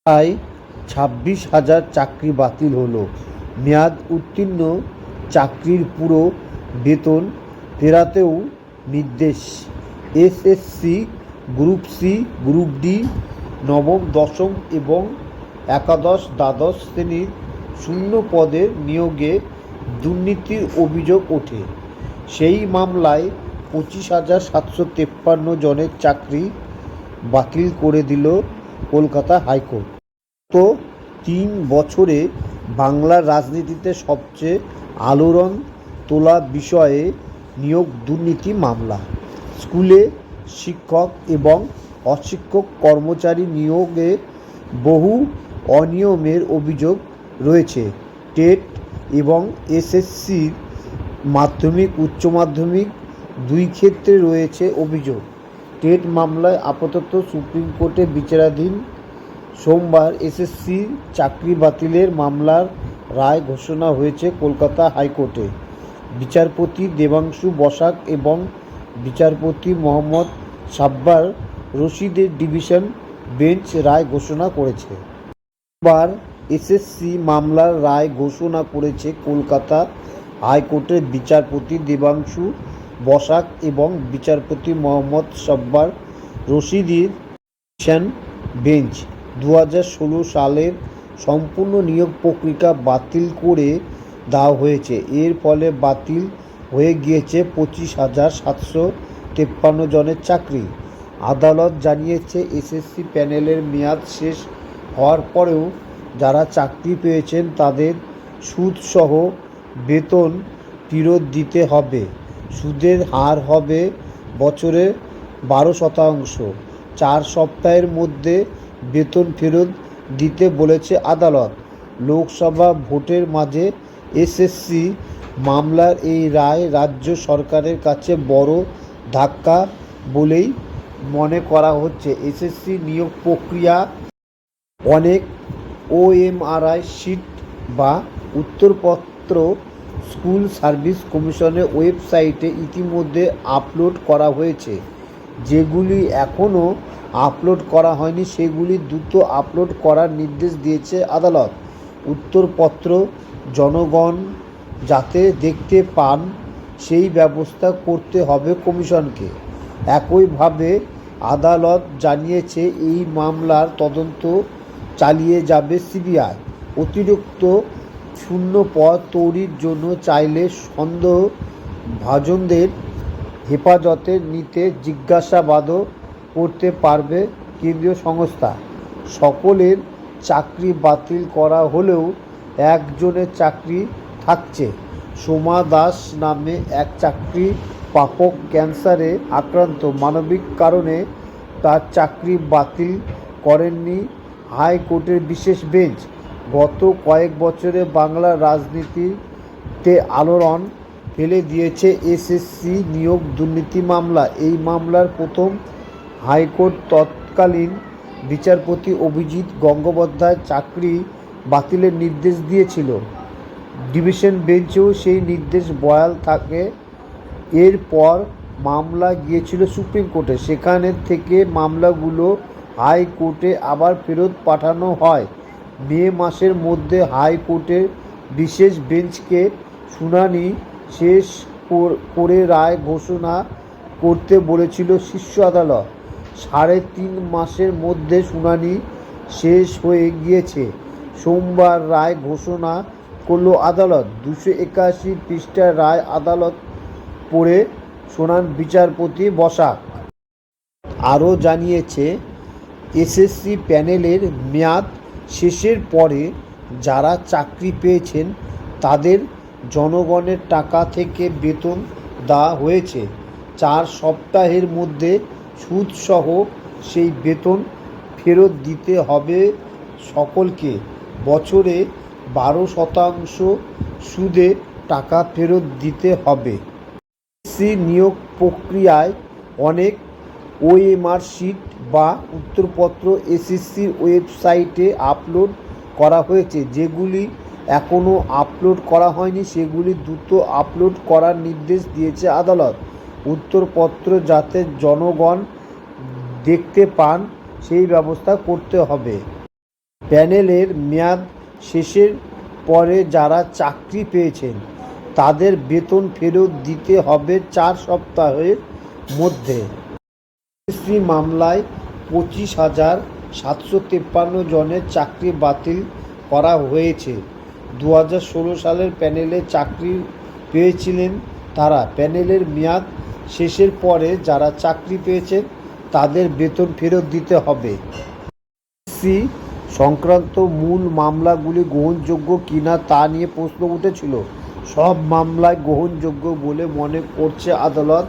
প্রায় 26,000 চাকরি বাতিল হলো। মেয়াদ উত্তীর্ণ চাকরির পুরো বেতন ফেরাতেও নির্দেশ। SSC, group C, group D, নবম, দশম এবং একাদশ দ্বাদশ শ্রেণীর শূন্য পদের নিয়োগে দুর্নীতির অভিযোগ ওঠে। সেই মামলায় 25,753 জনের চাকরি বাতিল করে দিল কলকাতা হাইকোর্ট। গত 3 বছরে বাংলার রাজনীতিতে সবচেয়ে আলোড়ন তোলা বিষয়ে নিয়োগ দুর্নীতি মামলা। স্কুলে শিক্ষক এবং অশিক্ষক কর্মচারী নিয়োগে বহু অনিয়মের অভিযোগ রয়েছে। টেট এবং এসএসসির মাধ্যমিক, উচ্চ মাধ্যমিক দুই ক্ষেত্রে রয়েছে অভিযোগ। টেট মামলায় আপাতত সুপ্রিম কোর্টে বিচারাধীন। সোমবার এসএসসির চাকরি বাতিলের মামলার রায় ঘোষণা হয়েছে কলকাতা হাইকোর্টে। বিচারপতি দেবাংশু বসাক এবং বিচারপতি মোহাম্মদ সাব্বার রশিদের ডিভিশন বেঞ্চ রায় ঘোষণা করেছে। সোমবার এসএসসি মামলার রায় ঘোষণা করেছে কলকাতা হাইকোর্টের বিচারপতি দেবাংশু বসাক এবং বিচারপতি মোহাম্মদ সাব্বার রশিদের ডিভিশন বেঞ্চ। 2016 সালের সম্পূর্ণ নিয়োগ প্রক্রিয়া বাতিল করে দেওয়া হয়েছে। এর ফলে বাতিল হয়ে গিয়েছে 25,753 জনের চাকরি। আদালত জানিয়েছে, এসএসসি প্যানেলের মেয়াদ শেষ হওয়ার পরেও যারা চাকরি পেয়েছেন তাদের সুদসহ বেতন ফেরত দিতে হবে। সুদের হার হবে বছরে 12%। 4 সপ্তাহের মধ্যে বেতন ফেরত দিতে বলেছে আদালত। লোকসভা ভোটের মাঝে এসএসসি মামলার এই রায় রাজ্য সরকারের কাছে বড় ধাক্কা বলেই মনে করা হচ্ছে। এসএসসি নিয়োগ প্রক্রিয়া অনেক ওএমআরআই শিট বা উত্তরপত্র স্কুল সার্ভিস কমিশনের ওয়েবসাইটে ইতিমধ্যে আপলোড করা হয়েছে। যেগুলি এখনও আপলোড করা হয়নি সেগুলি দ্রুত আপলোড করার নির্দেশ দিয়েছে আদালত। উত্তরপত্র জনগণ যাতে দেখতে পান সেই ব্যবস্থা করতে হবে কমিশনকে। একইভাবে আদালত জানিয়েছে, এই মামলার তদন্ত চালিয়ে যাবে সিবিআই। অতিরিক্ত শূন্য পদ তৈরির জন্য চাইলে সন্দেহভাজনদের হেফাজতে নিতে জিজ্ঞাসাবাদও করতে পারবে কেন্দ্রীয় সংস্থা। সকলের চাকরি বাতিল করা হলেও একজনের চাকরি থাকছে। সোমা দাস নামে এক চাকরি প্রাপক ক্যান্সারে আক্রান্ত। মানবিক কারণে তার চাকরি বাতিল করেননি হাইকোর্টের বিশেষ বেঞ্চ। গত কয়েক বছরে বাংলার রাজনীতিতে আলোড়ন ফেলে দিয়েছে এসএসসি নিয়োগ দুর্নীতি মামলা। এই মামলার প্রথম হাইকোর্ট তৎকালীন বিচারপতি অভিজিৎ গঙ্গোপাধ্যায় চাকরি বাতিলের নির্দেশ দিয়েছিল। ডিভিশন বেঞ্চেও সেই নির্দেশ বহাল থাকে। এরপর মামলা গিয়েছিল সুপ্রিম কোর্টে। সেখানে থেকে মামলাগুলো হাইকোর্টে আবার ফেরত পাঠানো হয়। মে মাসের মধ্যে হাইকোর্টের বিশেষ বেঞ্চকে শুনানি শেষ করে রায় ঘোষণা করতে বলেছিল শীর্ষ আদালত। 3.5 মাসের মধ্যে শুনানি শেষ হয়ে গিয়েছে। সোমবার রায় ঘোষণা করল আদালত। 281 পৃষ্ঠার রায় আদালত পড়ে শোনান বিচারপতি বসাক। আরও জানিয়েছে, এসএসসি প্যানেলের মেয়াদ শেষের পরে যারা চাকরি পেয়েছেন তাদের জনগণের টাকা থেকে বেতন দেওয়া হয়েছে। 4 সপ্তাহের মধ্যে সুদসহ সেই বেতন ফেরত দিতে হবে সকলকে। বছরে 12% সুদে টাকা ফেরত দিতে হবে। এসএসসি নিয়োগ প্রক্রিয়ায় অনেক ওএমআর শিট বা উত্তরপত্র এসএসসির ওয়েবসাইটে আপলোড করা হয়েছে। যেগুলি এখনও আপলোড করা হয়নি সেগুলি দ্রুত আপলোড করার নির্দেশ দিয়েছে আদালত। উত্তরপত্র যাতে জনগণ দেখতে পান সেই ব্যবস্থা করতে হবে। প্যানেলের মেয়াদ শেষের পরে যারা চাকরি পেয়েছেন তাদের বেতন ফেরত দিতে হবে 4 সপ্তাহের মধ্যে। শ্রী মামলায় 25,753 জনের চাকরি বাতিল করা হয়েছে। 2016 সালের প্যানেলে চাকরি পেয়েছিলেন তারা। প্যানেলের মেয়াদ শেষের পরে যারা চাকরি পেয়েছেন তাদের বেতন ফেরত দিতে হবে। এসএসসি সংক্রান্ত মূল মামলাগুলি গ্রহণযোগ্য কিনা তা নিয়ে প্রশ্ন উঠেছিল। সব মামলাই গ্রহণযোগ্য বলে মনে করছে আদালত,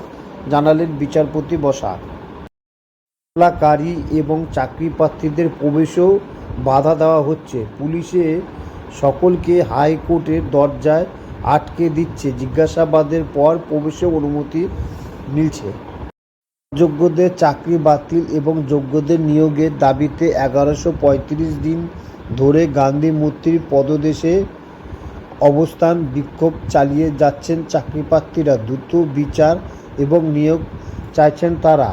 জানালেন বিচারপতি বসাক। মামলাকারী এবং চাকরিপ্রার্থীদের প্রবেশেও বাধা দেওয়া হচ্ছে। পুলিশে সকলকে হাইকোর্টের দরজায় আটকে দিচ্ছে। জিজ্ঞাসাবাদের পর প্রবেশের অনুমতি মিলছে। অযোগ্যদের চাকরি বাতিল এবং যোগ্যদের নিয়োগের দাবিতে 1135 দিন ধরে গান্ধী মূর্তির পদদেশে অবস্থান বিক্ষোভ চালিয়ে যাচ্ছেন চাকরিপ্রার্থীরা। দ্রুত বিচার এবং নিয়োগ চাইছেন তারা।